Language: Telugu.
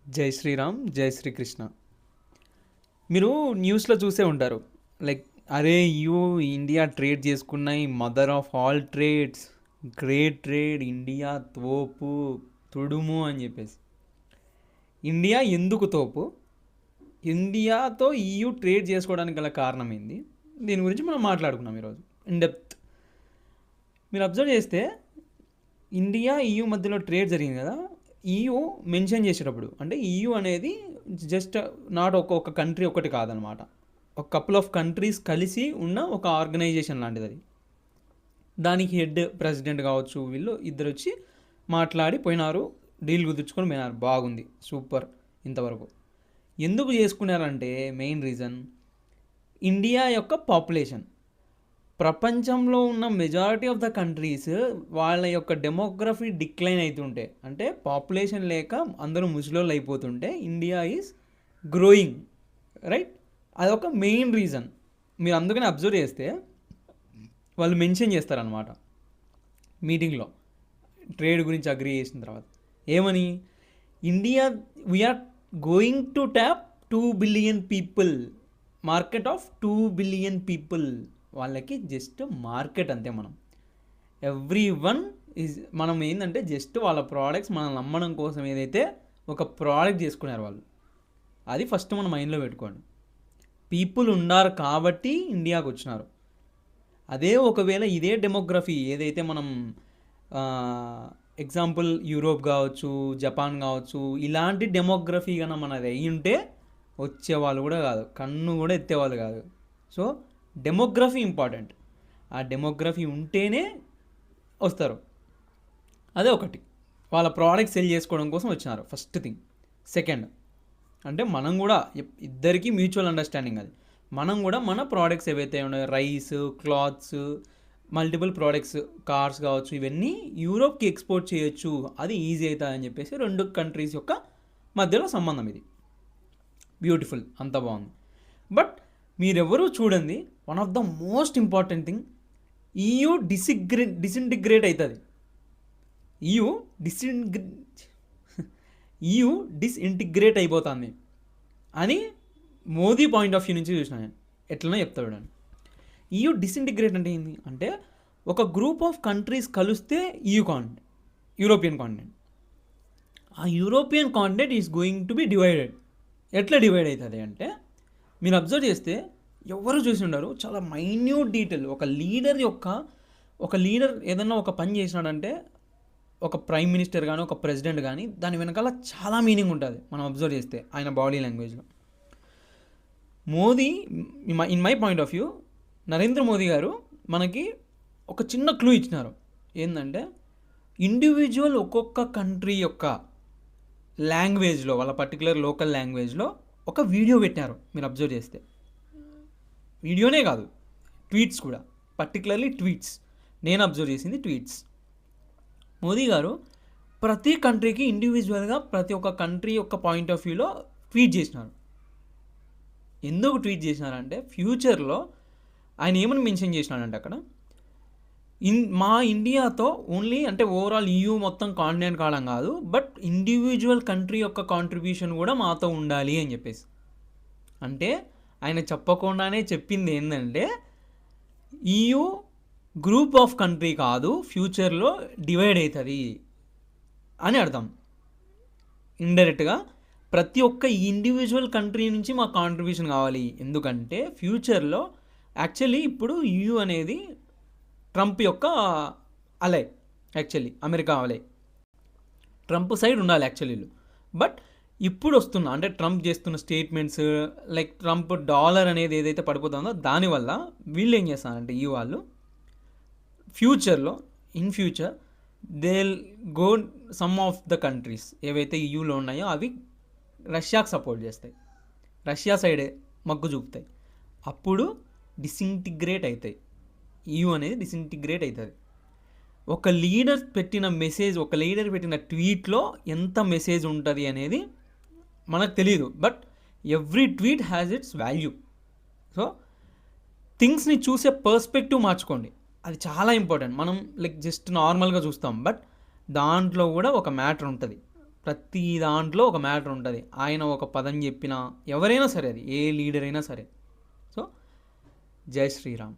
జై శ్రీరామ్, జై శ్రీకృష్ణ. మీరు న్యూస్లో చూసే ఉంటారు. లైక్, అరే ఇండియా ట్రేడ్ చేసుకున్నాయి, mother of all trades, great trade, India తోపు, తుడుము అని చెప్పేసి. ఇండియా ఎందుకు తోపు? ఇండియాతో ట్రేడ్ చేసుకోవడానికి గల కారణం ఏంది? దీని గురించి మనం మాట్లాడుకున్నాం ఈరోజు ఇన్ డెప్త్. మీరు అబ్జర్వ్ చేస్తే ఇండియా మధ్యలో ట్రేడ్ జరిగింది కదా. మెన్షన్ చేసేటప్పుడు అంటే అనేది జస్ట్ నాట్ ఒక కంట్రీ ఒకటి కాదనమాట. ఒక కపుల్ ఆఫ్ కంట్రీస్ కలిసి ఉన్న ఒక ఆర్గనైజేషన్ లాంటిది అది. దానికి హెడ్ ప్రెసిడెంట్ కావచ్చు, వీళ్ళు ఇద్దరు వచ్చి మాట్లాడి పోయినారు, డీల్ కుదుర్చుకొని పోయినారు. బాగుంది, సూపర్. ఇంతవరకు ఎందుకు చేసుకున్నారంటే మెయిన్ రీజన్ ఇండియా యొక్క పాపులేషన్. ప్రపంచంలో ఉన్న మెజారిటీ ఆఫ్ ద కంట్రీస్ వాళ్ళ యొక్క డెమోగ్రఫీ డిక్లైన్ అవుతుంటే, అంటే పాపులేషన్ లేక అందరూ ముసలోళ్ళు అయిపోతుంటే ఇండియా ఈజ్ గ్రోయింగ్, రైట్? అదొక మెయిన్ రీజన్. మీరు అందుకని అబ్జర్వ్ చేస్తే వాళ్ళు మెన్షన్ చేస్తారనమాట మీటింగ్లో, ట్రేడ్ గురించి అగ్రీ చేసిన తర్వాత. ఏమని? India we're going to tap 2 billion people, market of 2 billion people. వాళ్ళకి జస్ట్ మార్కెట్ అంతే. ఎవ్రీ వన్ ఈజ్, మనం ఏంటంటే జస్ట్ వాళ్ళ ప్రోడక్ట్స్ మనల్ని అమ్మడం కోసం ఏదైతే ఒక ప్రోడక్ట్ చేసుకున్నారు వాళ్ళు, అది ఫస్ట్ మన మైండ్లో పెట్టుకోండి. పీపుల్ ఉన్నారు కాబట్టి ఇండియాకి వచ్చినారు. అదే ఒకవేళ ఇదే డెమోగ్రఫీ ఏదైతే మనం ఎగ్జాంపుల్ యూరోప్ కావచ్చు, జపాన్ కావచ్చు, ఇలాంటి డెమోగ్రఫీ కన్నా మనది అయ్యి ఉంటే వచ్చేవాళ్ళు కూడా కాదు, కన్ను కూడా ఎత్తేవాళ్ళు కాదు. So demography important. ఆ డెమోగ్రఫీ ఉంటేనే వస్తారు. అదే ఒకటి, వాళ్ళ ప్రోడక్ట్ సెల్ చేసుకోవడం కోసం వచ్చినారు, ఫస్ట్ థింగ్. సెకండ్ అంటే మనం కూడా ఇద్దరికీ మ్యూచువల్ అండర్స్టాండింగ్ అది. మనం కూడా మన ప్రోడక్ట్స్ ఏవైతే ఉన్నాయో, rice, clothes, multiple products, cars కావచ్చు, ఇవన్నీ యూరోప్కి ఎక్స్పోర్ట్ చేయొచ్చు, అది ఈజీ అవుతుందని చెప్పేసి రెండు కంట్రీస్ యొక్క మధ్యలో సంబంధం ఇది. బ్యూటిఫుల్, అంత బాగుంది. బట్ మీరెవరూ చూడండి, one of the most important thing, disintegrate అవుతుంది. డిస్ఇంటిగ్రేట్ అయిపోతుంది అని మోదీ పాయింట్ ఆఫ్ వ్యూ నుంచి చూసిన నేను. ఎట్లనో చెప్తాడు అని. డిసింటిగ్రేట్ అంటే ఏంటి అంటే, ఒక గ్రూప్ ఆఫ్ కంట్రీస్ కలిస్తే యూరోపియన్ కాంటినెంట్, ఆ European continent is going to be divided. ఎట్లా డివైడ్ అవుతుంది అంటే, మీరు అబ్జర్వ్ చేస్తే ఎవరు చూసి ఉండరు, చాలా మైన్యూట్ డీటెయిల్. ఒక లీడర్ ఏదన్నా ఒక పని చేసినాడంటే, ఒక ప్రైమ్ మినిస్టర్ కానీ ఒక ప్రెసిడెంట్ కానీ, దాని వెనకాల చాలా మీనింగ్ ఉంటుంది మనం అబ్జర్వ్ చేస్తే ఆయన బాడీ లాంగ్వేజ్లో. Modi, in my point of view, Narendra Modi గారు మనకి ఒక చిన్న క్లూ ఇచ్చినారు. ఏంటంటే, ఇండివిజువల్ ఒక్కొక్క కంట్రీ యొక్క లాంగ్వేజ్లో, వాళ్ళ పర్టికులర్ లోకల్ లాంగ్వేజ్లో ఒక వీడియో పెట్టినారు. మీరు అబ్జర్వ్ చేస్తే వీడియోనే కాదు, ట్వీట్స్ కూడా, పర్టికులర్లీ ట్వీట్స్. నేను అబ్జర్వ్ చేసింది ట్వీట్స్. మోదీ గారు ప్రతి కంట్రీకి ఇండివిజువల్గా ప్రతి ఒక్క కంట్రీ యొక్క పాయింట్ ఆఫ్ వ్యూలో ట్వీట్ చేసినారు. ఎందుకు ట్వీట్ చేసినారంటే, ఫ్యూచర్లో ఆయన ఏమని మెన్షన్ చేసినాడంటే అక్కడ, మా ఇండియాతో ఓన్లీ అంటే ఓవరాల్ మొత్తం కాంటినెంట్ కావడం కాదు, బట్ ఇండివిజువల్ కంట్రీ యొక్క కాంట్రిబ్యూషన్ కూడా మాతో ఉండాలి అని చెప్పేసి. అంటే ఆయన చెప్పకుండానే చెప్పింది ఏంటంటే, గ్రూప్ ఆఫ్ కంట్రీ కాదు, ఫ్యూచర్లో డివైడ్ అవుతుంది అని అర్థం. ఇండైరెక్ట్గా ప్రతి ఒక్క ఇండివిజువల్ కంట్రీ నుంచి మాకు కాంట్రిబ్యూషన్ కావాలి. ఎందుకంటే ఫ్యూచర్లో యాక్చువల్లీ ఇప్పుడు అనేది ట్రంప్ యొక్క అలై, యాక్చువల్లీ అమెరికా అలై, ట్రంప్ సైడ్ ఉండాలి యాక్చువల్లీ. బట్ ఇప్పుడు వస్తున్న అంటే ట్రంప్ చేస్తున్న స్టేట్మెంట్స్, లైక్ ట్రంప్ డాలర్ అనేది ఏదైతే పడిపోతుందో దానివల్ల వీళ్ళు ఏం చేస్తారంటే, వాళ్ళు in future they go some of the countries ఏవైతే యూలో ఉన్నాయో అవి రష్యాకి సపోర్ట్ చేస్తాయి, రష్యా సైడే మగ్గు చూపుతాయి. అప్పుడు డిసింటిగ్రేట్ అవుతాయి, అనేది డిసింటిగ్రేట్ అవుతుంది. ఒక లీడర్ పెట్టిన ట్వీట్లో ఎంత మెసేజ్ ఉంటుంది అనేది మనకు తెలియదు, but every tweet has its value. So థింగ్స్ని చూసే పర్స్పెక్టివ్ మార్చుకోండి, అది చాలా ఇంపార్టెంట్. మనం లైక్ జస్ట్ నార్మల్గా చూస్తాం, బట్ దాంట్లో కూడా ఒక మ్యాటర్ ఉంటుంది. ప్రతి దాంట్లో ఒక మ్యాటర్ ఉంటుంది. ఆయన ఒక పదం చెప్పినా ఎవరైనా సరే, అది ఏ లీడర్ అయినా సరే. సో జై శ్రీరామ్.